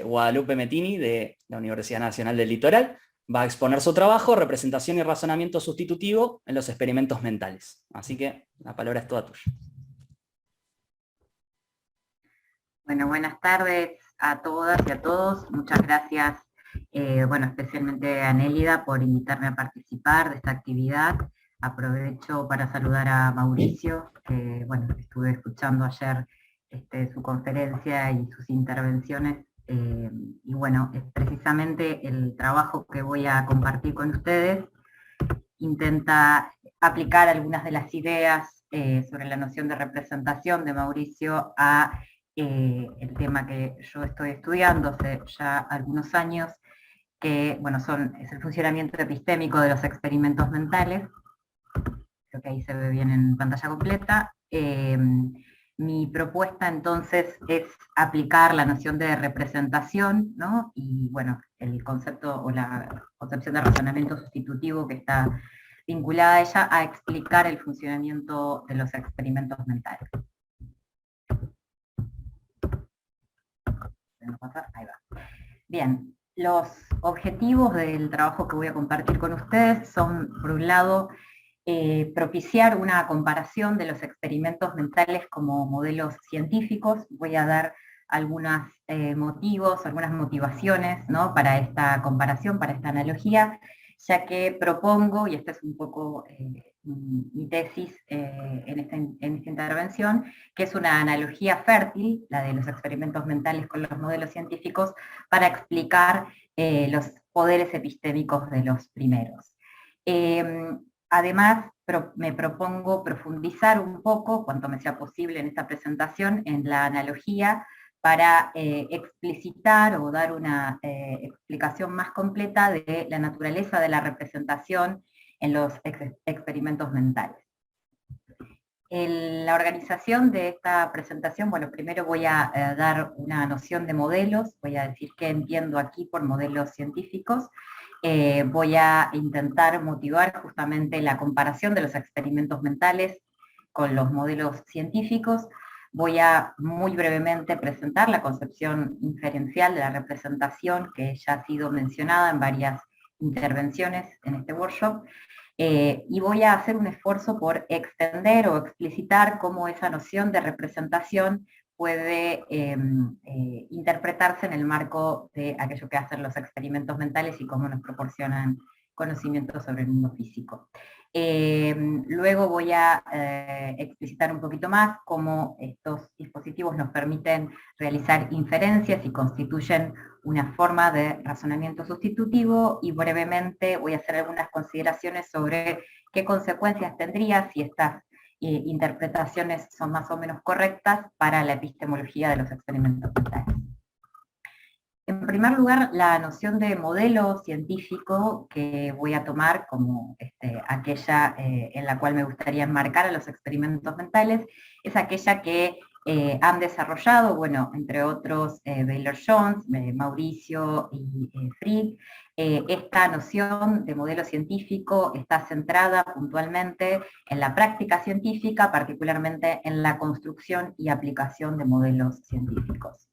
Guadalupe Mettini, de la Universidad Nacional del Litoral. Va a exponer su trabajo, representación y razonamiento sustitutivo en los experimentos mentales. Así que la palabra es toda tuya. Bueno, buenas tardes a todas y a todos. Muchas gracias, especialmente a Nélida por invitarme a participar de esta actividad. Aprovecho para saludar a Mauricio, que estuve escuchando ayer su conferencia y sus intervenciones. Es precisamente el trabajo que voy a compartir con ustedes. Intenta aplicar algunas de las ideas sobre la noción de representación de Mauricio a el tema que yo estoy estudiando hace ya algunos años, que es el funcionamiento epistémico de los experimentos mentales. Creo que ahí se ve bien en pantalla completa. Mi propuesta entonces es aplicar la noción de representación, ¿no? Y el concepto o la concepción de razonamiento sustitutivo que está vinculada a ella, a explicar el funcionamiento de los experimentos mentales. Ahí va. Bien, los objetivos del trabajo que voy a compartir con ustedes son, por un lado, propiciar una comparación de los experimentos mentales como modelos científicos. Voy a dar algunos motivos, algunas motivaciones, ¿no?, para esta comparación, para esta analogía, ya que propongo, y esta es un poco mi tesis en esta intervención, que es una analogía fértil, la de los experimentos mentales con los modelos científicos, para explicar los poderes epistémicos de los primeros. Además, me propongo profundizar un poco, cuanto me sea posible en esta presentación, en la analogía para explicitar o dar una explicación más completa de la naturaleza de la representación en los experimentos mentales. En la organización de esta presentación, primero voy a dar una noción de modelos, voy a decir qué entiendo aquí por modelos científicos. Voy a intentar motivar justamente la comparación de los experimentos mentales con los modelos científicos. Voy a muy brevemente presentar la concepción inferencial de la representación, que ya ha sido mencionada en varias intervenciones en este workshop, y voy a hacer un esfuerzo por extender o explicitar cómo esa noción de representación puede interpretarse en el marco de aquello que hacen los experimentos mentales y cómo nos proporcionan conocimientos sobre el mundo físico. Luego voy a explicitar un poquito más cómo estos dispositivos nos permiten realizar inferencias y constituyen una forma de razonamiento sustitutivo, y brevemente voy a hacer algunas consideraciones sobre qué consecuencias tendría si estas interpretaciones son más o menos correctas para la epistemología de los experimentos mentales. En primer lugar, la noción de modelo científico que voy a tomar como aquella en la cual me gustaría enmarcar a los experimentos mentales, es aquella que han desarrollado, entre otros, Baylor-Jones, Mauricio y Fried. Esta noción de modelo científico está centrada puntualmente en la práctica científica, particularmente en la construcción y aplicación de modelos científicos.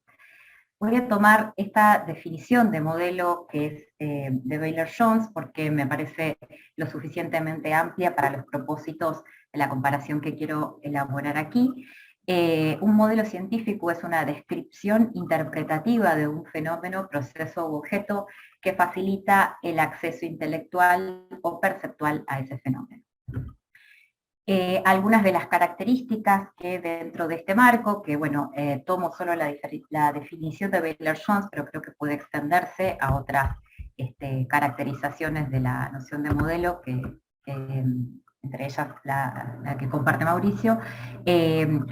Voy a tomar esta definición de modelo que es de Baylor-Jones porque me parece lo suficientemente amplia para los propósitos de la comparación que quiero elaborar aquí. Un modelo científico es una descripción interpretativa de un fenómeno, proceso u objeto que facilita el acceso intelectual o perceptual a ese fenómeno. Algunas de las características que dentro de este marco, que tomo solo la definición de Baylor-Jones, pero creo que puede extenderse a otras caracterizaciones de la noción de modelo, que entre ellas la que comparte Mauricio.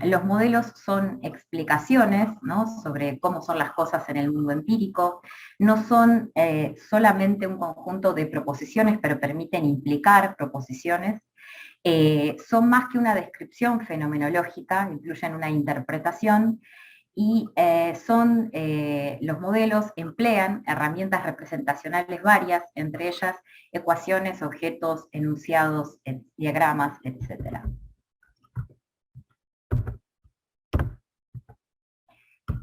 Los modelos son explicaciones, ¿no?, sobre cómo son las cosas en el mundo empírico. No son solamente un conjunto de proposiciones, pero permiten implicar proposiciones. Son más que una descripción fenomenológica, incluyen una interpretación, y los modelos emplean herramientas representacionales varias, entre ellas ecuaciones, objetos, enunciados, diagramas, etc.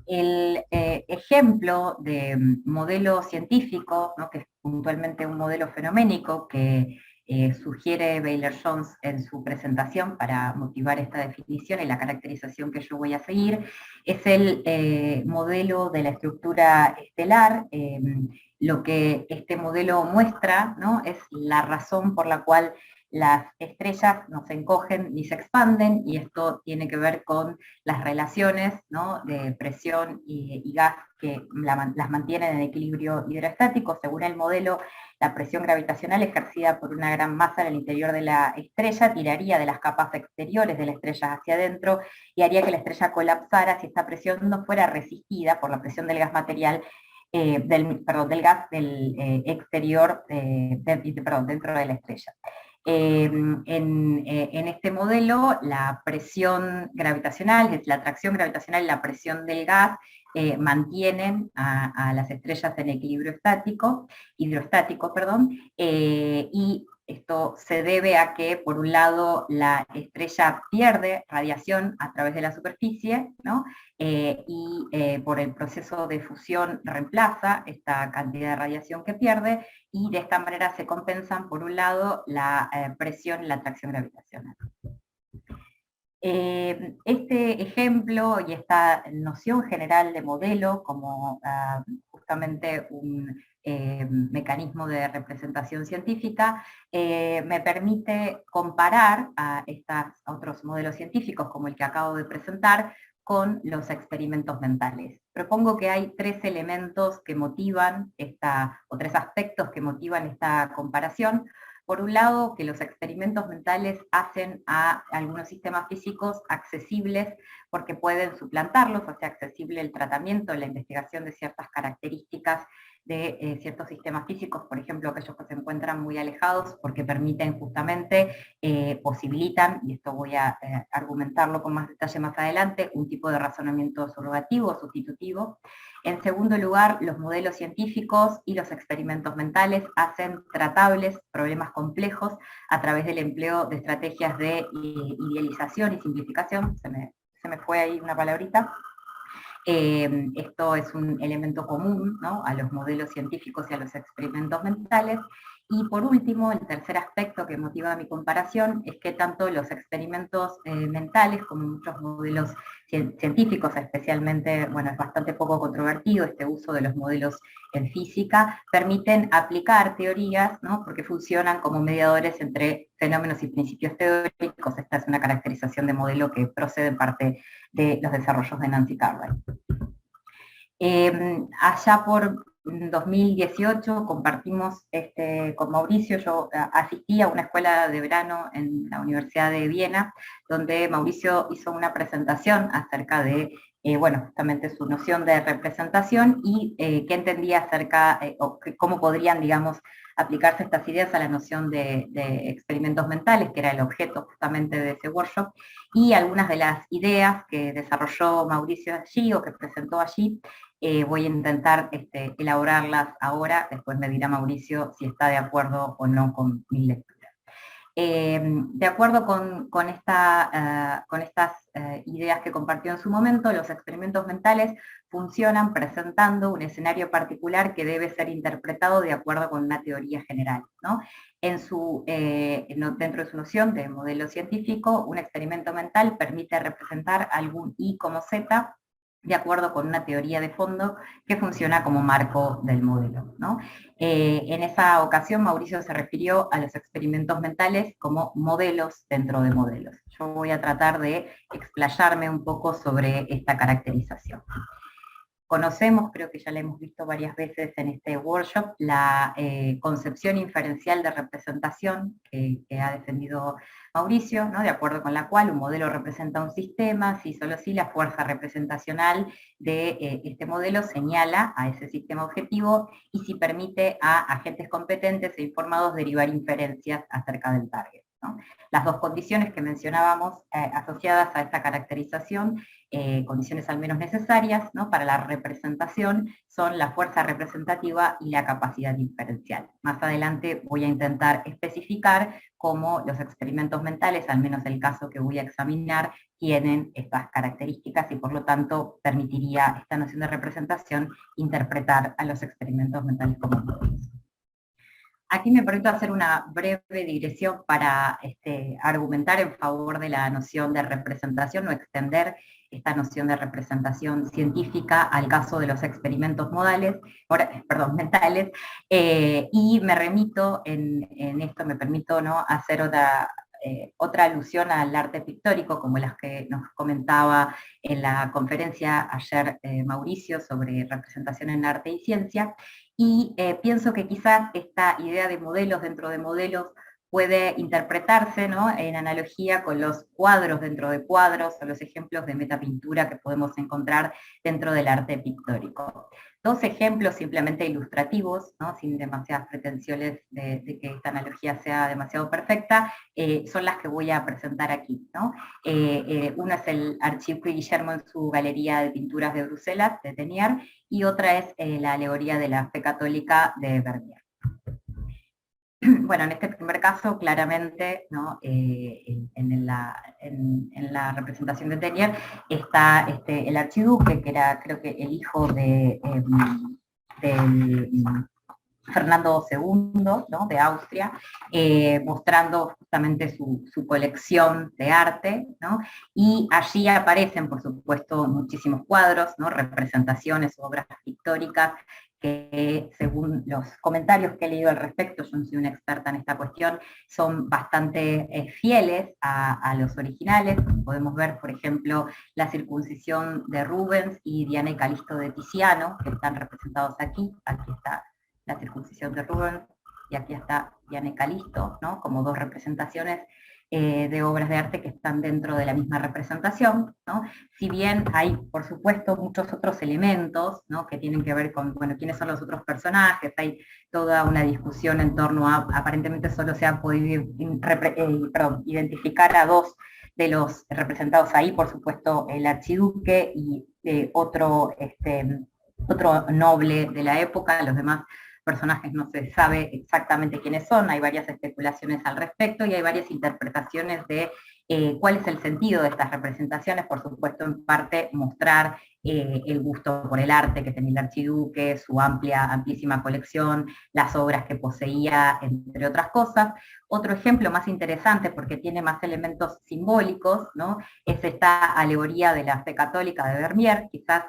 El ejemplo de modelo científico, ¿no?, que es puntualmente un modelo fenoménico que sugiere Baylor-Jones en su presentación para motivar esta definición y la caracterización que yo voy a seguir, es el modelo de la estructura estelar. Lo que este modelo muestra, ¿no?, es la razón por la cual las estrellas no se encogen ni se expanden, y esto tiene que ver con las relaciones, ¿no?, de presión y gas que las mantienen en equilibrio hidroestático. Según el modelo, la presión gravitacional ejercida por una gran masa en el interior de la estrella tiraría de las capas exteriores de la estrella hacia adentro y haría que la estrella colapsara si esta presión no fuera resistida por la presión del gas material, del gas del exterior, dentro de la estrella. En este modelo, la presión gravitacional, es la atracción gravitacional y la presión del gas mantienen a las estrellas en equilibrio hidroestático, y esto se debe a que, por un lado, la estrella pierde radiación a través de la superficie, ¿no?, por el proceso de fusión reemplaza esta cantidad de radiación que pierde, y de esta manera se compensan, por un lado, la presión y la atracción gravitacional. Este ejemplo y esta noción general de modelo como justamente un mecanismo de representación científica me permite comparar a estos otros modelos científicos, como el que acabo de presentar, con los experimentos mentales. Propongo que hay tres elementos que motivan o tres aspectos que motivan esta comparación. Por un lado, que los experimentos mentales hacen a algunos sistemas físicos accesibles porque pueden suplantarlos, o sea, accesible el tratamiento, la investigación de ciertas características de ciertos sistemas físicos, por ejemplo, aquellos que se encuentran muy alejados, porque permiten justamente, posibilitan, y esto voy a argumentarlo con más detalle más adelante, un tipo de razonamiento surrogativo o sustitutivo. En segundo lugar, los modelos científicos y los experimentos mentales hacen tratables problemas complejos a través del empleo de estrategias de idealización y simplificación. Se me fue ahí una palabrita. Esto es un elemento común, ¿no?, a los modelos científicos y a los experimentos mentales. Y por último, el tercer aspecto que motiva mi comparación es que tanto los experimentos mentales como muchos modelos científicos, especialmente, bueno, es bastante poco controvertido este uso de los modelos en física, permiten aplicar teorías, ¿no?, porque funcionan como mediadores entre fenómenos y principios teóricos. Esta es una caracterización de modelo que procede en parte de los desarrollos de Nancy Cartwright. Allá por 2018 compartimos con Mauricio. Yo asistí a una escuela de verano en la Universidad de Viena, donde Mauricio hizo una presentación acerca de, bueno, justamente su noción de representación y qué entendía acerca, o cómo podrían, digamos, aplicarse estas ideas a la noción de experimentos mentales, que era el objeto justamente de ese workshop, y algunas de las ideas que desarrolló Mauricio allí o que presentó allí. Voy a intentar elaborarlas ahora, después me dirá Mauricio si está de acuerdo o no con mi lectura. De acuerdo con estas ideas que compartió en su momento, los experimentos mentales funcionan presentando un escenario particular que debe ser interpretado de acuerdo con una teoría general, ¿no? Dentro de su noción de modelo científico, un experimento mental permite representar algún I como Z de acuerdo con una teoría de fondo que funciona como marco del modelo, ¿no? En esa ocasión, Mauricio se refirió a los experimentos mentales como modelos dentro de modelos. Yo voy a tratar de explayarme un poco sobre esta caracterización. Conocemos, creo que ya la hemos visto varias veces en este workshop, la concepción inferencial de representación que ha defendido Mauricio, ¿no?, de acuerdo con la cual un modelo representa un sistema, si solo si la fuerza representacional de este modelo señala a ese sistema objetivo y si permite a agentes competentes e informados derivar inferencias acerca del target, ¿no? Las dos condiciones que mencionábamos asociadas a esta caracterización condiciones al menos necesarias, ¿no?, para la representación son la fuerza representativa y la capacidad inferencial. Más adelante voy a intentar especificar cómo los experimentos mentales, al menos el caso que voy a examinar, tienen estas características y por lo tanto permitiría esta noción de representación interpretar a los experimentos mentales como modelos. Aquí me permito hacer una breve digresión para argumentar en favor de la noción de representación o extender esta noción de representación científica al caso de los experimentos mentales, y me remito en esto, me permito, ¿no?, hacer otra alusión al arte pictórico, como las que nos comentaba en la conferencia ayer Mauricio sobre representación en arte y ciencia, y pienso que quizás esta idea de modelos dentro de modelos puede interpretarse, ¿no?, en analogía con los cuadros dentro de cuadros, o los ejemplos de metapintura que podemos encontrar dentro del arte pictórico. Dos ejemplos simplemente ilustrativos, ¿no?, sin demasiadas pretensiones de que esta analogía sea demasiado perfecta, son las que voy a presentar aquí, ¿no? Uno es el Archivo Guillermo en su Galería de Pinturas de Bruselas, de Teniers, y otra es la alegoría de la fe católica de Vermeer. Bueno, en este primer caso, claramente, ¿no?, en la representación de Teniers está el archiduque, que era, creo que, el hijo de Fernando II, ¿no?, de Austria, mostrando justamente su colección de arte, ¿no?, y allí aparecen, por supuesto, muchísimos cuadros, ¿no?, representaciones, obras pictóricas, que según los comentarios que he leído al respecto, yo no soy una experta en esta cuestión, son bastante fieles a los originales. Podemos ver, por ejemplo, la circuncisión de Rubens y Diana y Calisto de Tiziano, que están representados aquí está la circuncisión de Rubens, y aquí está Diana y Calisto, ¿no?, como dos representaciones de obras de arte que están dentro de la misma representación, ¿no? Si bien hay, por supuesto, muchos otros elementos, ¿no?, que tienen que ver con, bueno, quiénes son los otros personajes, hay toda una discusión en torno a, aparentemente solo se ha podido identificar a dos de los representados ahí, por supuesto, el archiduque y otro noble de la época. Los demás personajes no se sabe exactamente quiénes son, hay varias especulaciones al respecto y hay varias interpretaciones de cuál es el sentido de estas representaciones. Por supuesto, en parte mostrar el gusto por el arte que tenía el archiduque, su amplísima colección, las obras que poseía, entre otras cosas. Otro ejemplo más interesante, porque tiene más elementos simbólicos, ¿no?, es esta alegoría de la fe católica de Vermeer. Quizás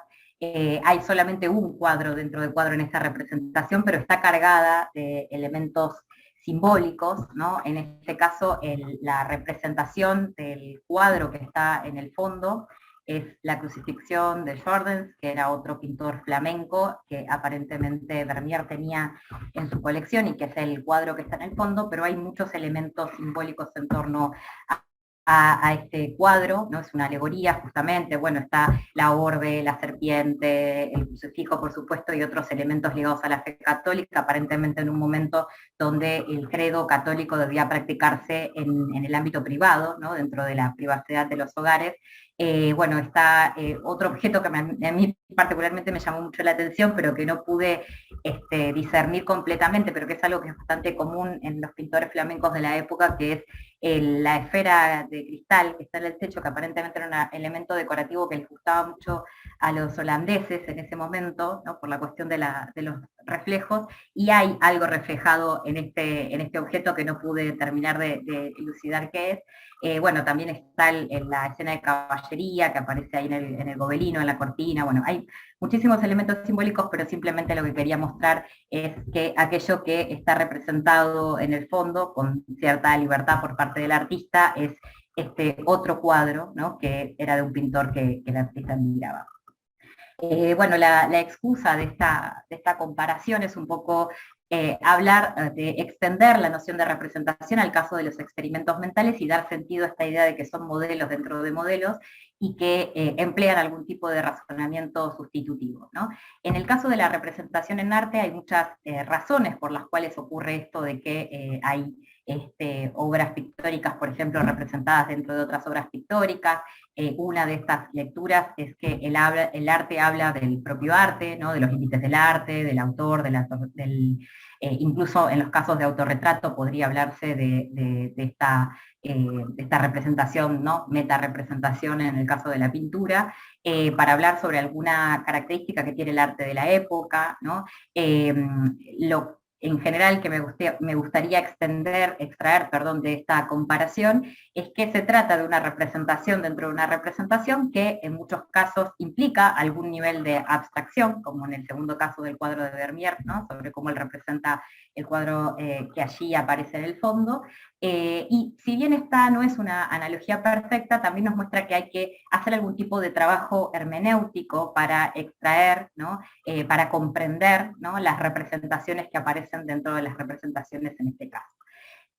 hay solamente un cuadro dentro del cuadro en esta representación, pero está cargada de elementos simbólicos, ¿no? En este caso, la representación del cuadro que está en el fondo es la crucifixión de Jordaens, que era otro pintor flamenco que aparentemente Vermeer tenía en su colección y que es el cuadro que está en el fondo, pero hay muchos elementos simbólicos en torno a este cuadro, ¿no? Es una alegoría justamente, bueno, está la orbe, la serpiente, el crucifijo, por supuesto, y otros elementos ligados a la fe católica, aparentemente en un momento donde el credo católico debía practicarse en el ámbito privado, ¿no?, dentro de la privacidad de los hogares. Bueno, está otro objeto que a mí particularmente me llamó mucho la atención, pero que no pude discernir completamente, pero que es algo que es bastante común en los pintores flamencos de la época, que es la esfera de cristal que está en el techo, que aparentemente era un elemento decorativo que les gustaba mucho a los holandeses en ese momento, ¿no?, por la cuestión de los reflejos, y hay algo reflejado en este objeto que no pude terminar de elucidar qué es. Bueno, también está en la escena de caballería que aparece ahí en el gobelino, en la cortina. Bueno, hay muchísimos elementos simbólicos, pero simplemente lo que quería mostrar es que aquello que está representado en el fondo con cierta libertad por parte del artista es este otro cuadro, ¿no?, que era de un pintor que el artista admiraba. Bueno, la excusa de esta comparación es un poco hablar de extender la noción de representación al caso de los experimentos mentales y dar sentido a esta idea de que son modelos dentro de modelos y que emplean algún tipo de razonamiento sustitutivo, ¿no? En el caso de la representación en arte hay muchas razones por las cuales ocurre esto de que hay obras pictóricas, por ejemplo, representadas dentro de otras obras pictóricas. Una de estas lecturas es que el arte habla del propio arte, ¿no? De los límites del arte, del autor, incluso en los casos de autorretrato podría hablarse de esta representación, ¿no? Meta-representación en el caso de la pintura, para hablar sobre alguna característica que tiene el arte de la época, ¿no? En general que me gustaría extraer de esta comparación, es que se trata de una representación dentro de una representación que en muchos casos implica algún nivel de abstracción, como en el segundo caso del cuadro de Vermeer, ¿no? Sobre cómo él representa el cuadro que allí aparece en el fondo, y si bien esta no es una analogía perfecta, también nos muestra que hay que hacer algún tipo de trabajo hermenéutico para extraer, ¿no? Para comprender, ¿no? Las representaciones que aparecen dentro de las representaciones en este caso.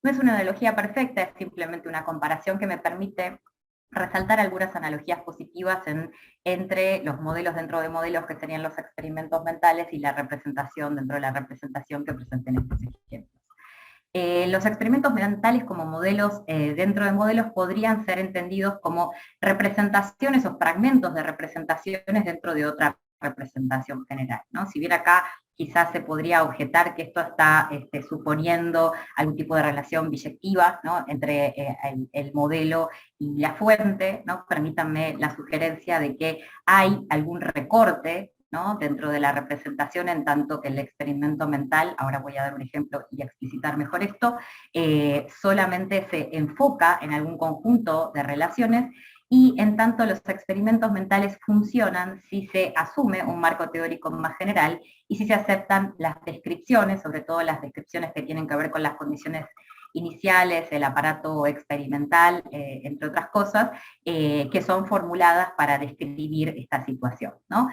No es una analogía perfecta, es simplemente una comparación que me permite resaltar algunas analogías positivas entre los modelos dentro de modelos, que serían los experimentos mentales, y la representación dentro de la representación que presenten estos ejemplos. Los experimentos mentales como modelos dentro de modelos podrían ser entendidos como representaciones o fragmentos de representaciones dentro de otra representación general, ¿no? Si bien acá quizás se podría objetar que esto está suponiendo algún tipo de relación biyectiva, ¿no? Entre el modelo y la fuente, ¿no? Permítanme la sugerencia de que hay algún recorte, ¿no? Dentro de la representación, en tanto que el experimento mental, ahora voy a dar un ejemplo y explicitar mejor esto, solamente se enfoca en algún conjunto de relaciones, y en tanto los experimentos mentales funcionan si se asume un marco teórico más general y si se aceptan las descripciones, sobre todo las descripciones que tienen que ver con las condiciones iniciales, el aparato experimental, entre otras cosas, que son formuladas para describir esta situación, ¿no?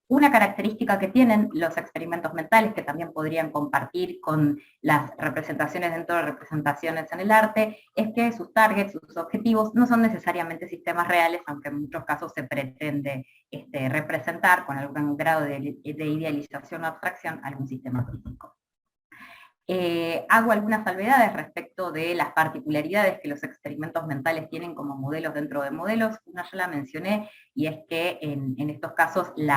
Una característica que tienen los experimentos mentales, que también podrían compartir con las representaciones dentro de representaciones en el arte, es que sus targets, sus objetivos, no son necesariamente sistemas reales, aunque en muchos casos se pretende representar con algún grado de idealización o abstracción algún sistema físico. Hago algunas salvedades respecto de las particularidades que los experimentos mentales tienen como modelos dentro de modelos. Una ya la mencioné, y es que en estos casos el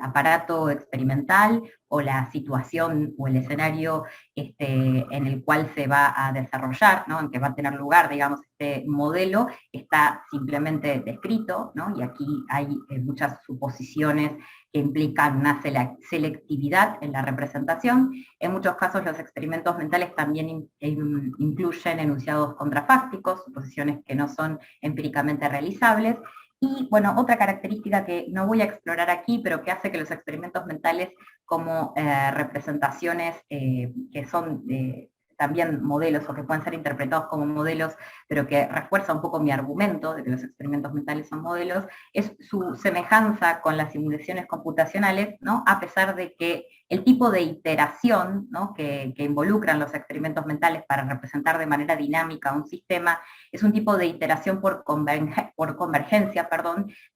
aparato experimental o la situación o el escenario en el cual se va a desarrollar, ¿no? En que va a tener lugar, digamos, este modelo, está simplemente descrito, ¿no? Y aquí hay muchas suposiciones que implican una selectividad en la representación. En muchos casos los experimentos mentales también incluyen enunciados contrafácticos, suposiciones que no son empíricamente realizables. Y bueno, otra característica que no voy a explorar aquí, pero que hace que los experimentos mentales como representaciones que son también modelos, o que pueden ser interpretados como modelos, pero que refuerza un poco mi argumento de que los experimentos mentales son modelos, es su semejanza con las simulaciones computacionales, ¿no? A pesar de que el tipo de iteración, ¿no? que involucran los experimentos mentales para representar de manera dinámica un sistema, es un tipo de iteración por convergencia,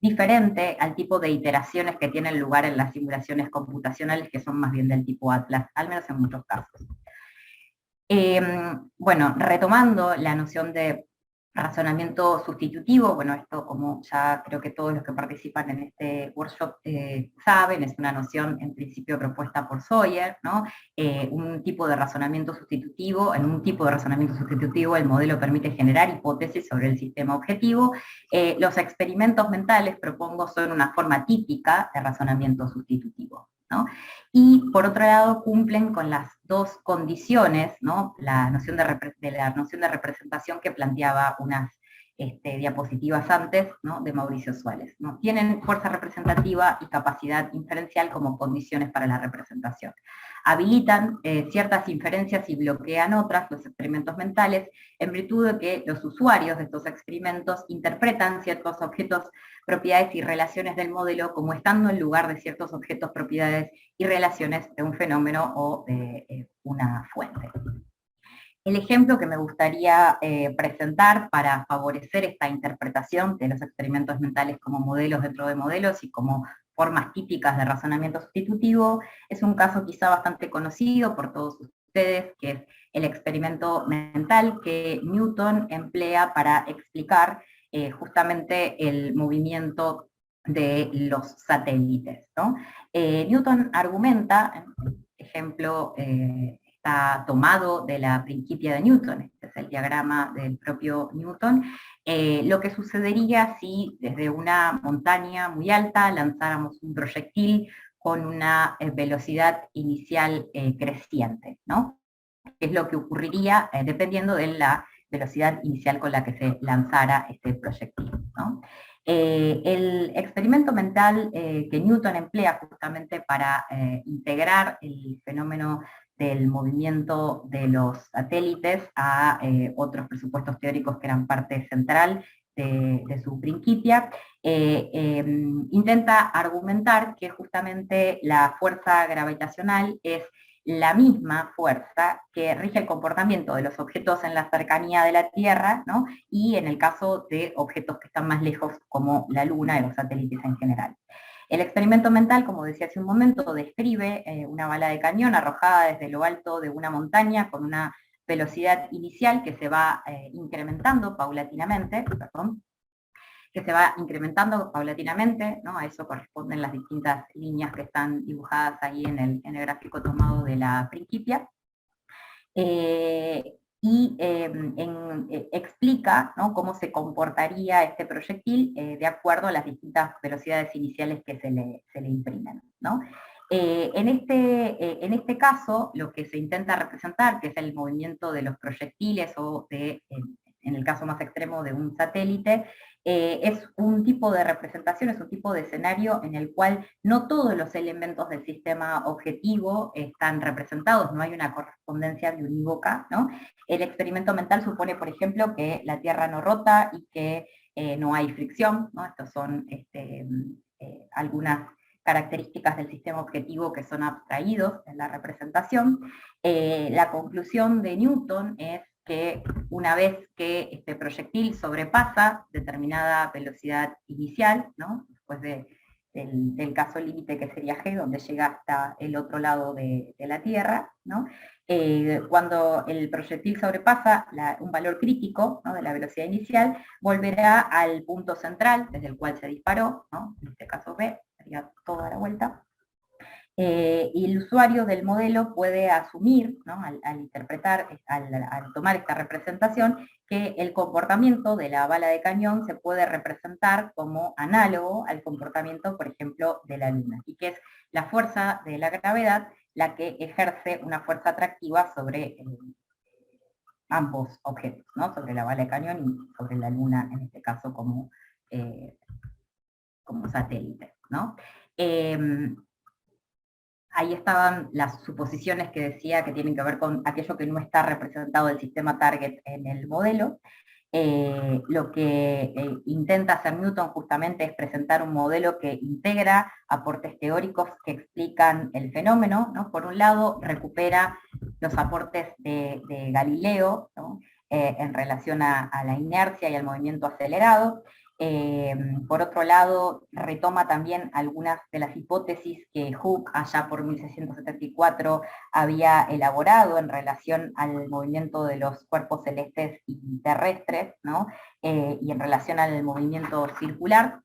diferente al tipo de iteraciones que tienen lugar en las simulaciones computacionales, que son más bien del tipo Atlas, al menos en muchos casos. Bueno, retomando la noción de razonamiento sustitutivo, bueno, esto, como ya creo que todos los que participan en este workshop saben, es una noción en principio propuesta por Sawyer, ¿no? Un tipo de razonamiento sustitutivo. En un tipo de razonamiento sustitutivo el modelo permite generar hipótesis sobre el sistema objetivo. Los experimentos mentales, propongo, son una forma típica de razonamiento sustitutivo, ¿no? Y por otro lado cumplen con las dos condiciones, ¿no? La noción de representación que planteaba unas diapositivas antes, ¿no? De Mauricio Suárez, ¿no? Tienen fuerza representativa y capacidad inferencial como condiciones para la representación. Habilitan ciertas inferencias y bloquean otras, los experimentos mentales, en virtud de que los usuarios de estos experimentos interpretan ciertos objetos, propiedades y relaciones del modelo como estando en lugar de ciertos objetos, propiedades y relaciones de un fenómeno o de una fuente. El ejemplo que me gustaría presentar para favorecer esta interpretación de los experimentos mentales como modelos dentro de modelos y como formas típicas de razonamiento sustitutivo es un caso quizá bastante conocido por todos ustedes, que es el experimento mental que Newton emplea para explicar justamente el movimiento de los satélites, ¿no? Newton argumenta, ejemplo, está tomado de la Principia de Newton, este es el diagrama del propio Newton, lo que sucedería si desde una montaña muy alta lanzáramos un proyectil con una velocidad inicial creciente, ¿no? Que es lo que ocurriría dependiendo de la velocidad inicial con la que se lanzara este proyectil, ¿no? El experimento mental que Newton emplea justamente para integrar el fenómeno del movimiento de los satélites a otros presupuestos teóricos que eran parte central de su Principia, intenta argumentar que justamente la fuerza gravitacional es la misma fuerza que rige el comportamiento de los objetos en la cercanía de la Tierra, ¿no? Y en el caso de objetos que están más lejos, como la Luna y los satélites en general. El experimento mental, como decía hace un momento, describe una bala de cañón arrojada desde lo alto de una montaña con una velocidad inicial que se va incrementando paulatinamente, ¿no? A eso corresponden las distintas líneas que están dibujadas ahí en el gráfico tomado de la Principia. Explica, ¿no?, cómo se comportaría este proyectil de acuerdo a las distintas velocidades iniciales que se le imprimen, ¿no? En este caso, lo que se intenta representar, que es el movimiento de los proyectiles o en el caso más extremo de un satélite, es un tipo de representación, es un tipo de escenario en el cual no todos los elementos del sistema objetivo están representados, no hay una correspondencia unívoca, ¿no? El experimento mental supone, por ejemplo, que la Tierra no rota y que no hay fricción, ¿no? Estas son algunas características del sistema objetivo que son abstraídos en la representación. La conclusión de Newton es que una vez que este proyectil sobrepasa determinada velocidad inicial, ¿no?, después del caso límite que sería G, donde llega hasta el otro lado de la Tierra, ¿no? Cuando el proyectil sobrepasa un valor crítico, ¿no?, de la velocidad inicial, volverá al punto central desde el cual se disparó, ¿no?, en este caso B, sería toda la vuelta. Y el usuario del modelo puede asumir, ¿no?, al interpretar, al tomar esta representación, que el comportamiento de la bala de cañón se puede representar como análogo al comportamiento, por ejemplo, de la Luna, y que es la fuerza de la gravedad la que ejerce una fuerza atractiva sobre ambos objetos, ¿no?, sobre la bala de cañón y sobre la Luna, en este caso como satélite, ¿no? Ahí estaban las suposiciones que decía que tienen que ver con aquello que no está representado del sistema target en el modelo. Lo que intenta hacer Newton justamente es presentar un modelo que integra aportes teóricos que explican el fenómeno, ¿no? Por un lado, recupera los aportes de Galileo, ¿no?, en relación a la inercia y al movimiento acelerado. Por otro lado, retoma también algunas de las hipótesis que Hooke allá por 1674 había elaborado en relación al movimiento de los cuerpos celestes y terrestres, ¿no?, y en relación al movimiento circular.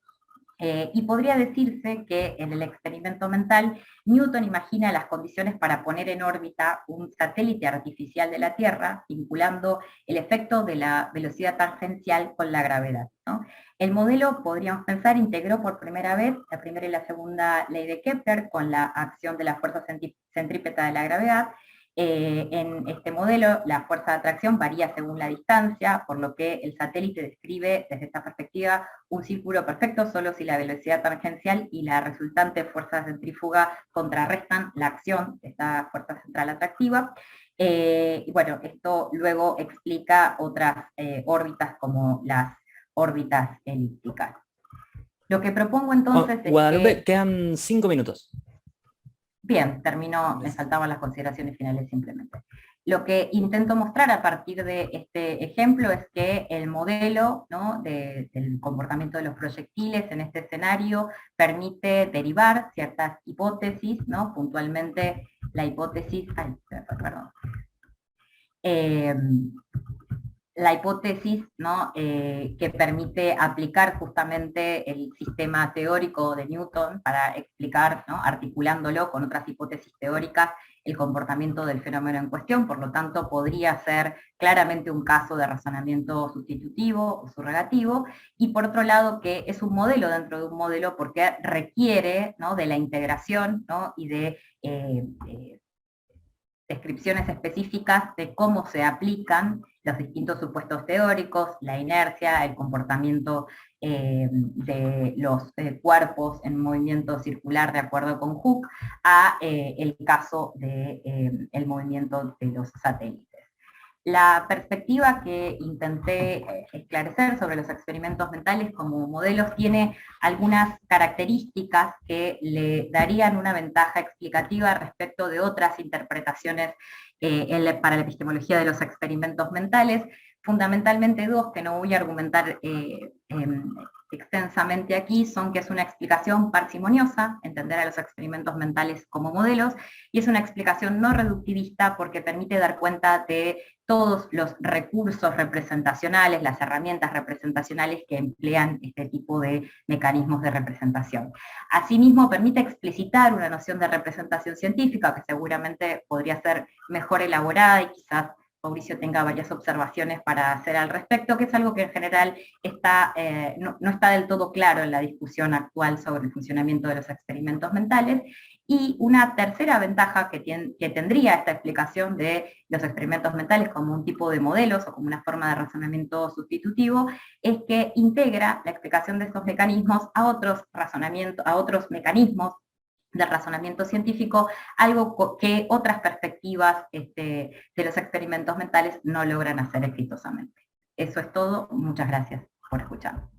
Y podría decirse que en el experimento mental, Newton imagina las condiciones para poner en órbita un satélite artificial de la Tierra, vinculando el efecto de la velocidad tangencial con la gravedad, ¿no? El modelo, podríamos pensar, integró por primera vez la primera y la segunda ley de Kepler con la acción de la fuerza centrípeta de la gravedad. En este modelo, la fuerza de atracción varía según la distancia, por lo que el satélite describe desde esta perspectiva un círculo perfecto solo si la velocidad tangencial y la resultante fuerza centrífuga contrarrestan la acción de esta fuerza central atractiva. Y bueno, esto luego explica otras órbitas como las órbitas elípticas. Lo que propongo entonces es Guadalupe, que... quedan 5 minutos. Bien, termino, me saltaban las consideraciones finales simplemente. Lo que intento mostrar a partir de este ejemplo es que el modelo, ¿no?, del comportamiento de los proyectiles en este escenario permite derivar ciertas hipótesis, ¿no?, puntualmente la hipótesis, la hipótesis, ¿no? Que permite aplicar justamente el sistema teórico de Newton para explicar, ¿no? Articulándolo con otras hipótesis teóricas, el comportamiento del fenómeno en cuestión, por lo tanto podría ser claramente un caso de razonamiento sustitutivo o surrogativo, y por otro lado que es un modelo dentro de un modelo porque requiere, ¿no? De la integración, ¿no? Y de descripciones específicas de cómo se aplican los distintos supuestos teóricos, la inercia, el comportamiento de los cuerpos en movimiento circular de acuerdo con Hooke, a el caso del movimiento de los satélites. La perspectiva que intenté esclarecer sobre los experimentos mentales como modelos tiene algunas características que le darían una ventaja explicativa respecto de otras interpretaciones para la epistemología de los experimentos mentales, fundamentalmente dos que no voy a argumentar extensamente aquí, son que es una explicación parsimoniosa, entender a los experimentos mentales como modelos, y es una explicación no reductivista porque permite dar cuenta de todos los recursos representacionales, las herramientas representacionales que emplean este tipo de mecanismos de representación. Asimismo, permite explicitar una noción de representación científica que seguramente podría ser mejor elaborada y quizás Mauricio tenga varias observaciones para hacer al respecto, que es algo que en general está, no está del todo claro en la discusión actual sobre el funcionamiento de los experimentos mentales. Y una tercera ventaja que tendría esta explicación de los experimentos mentales como un tipo de modelos o como una forma de razonamiento sustitutivo, es que integra la explicación de estos mecanismos a otros mecanismos del razonamiento científico, algo que otras perspectivas de los experimentos mentales no logran hacer exitosamente. Eso es todo, muchas gracias por escuchar.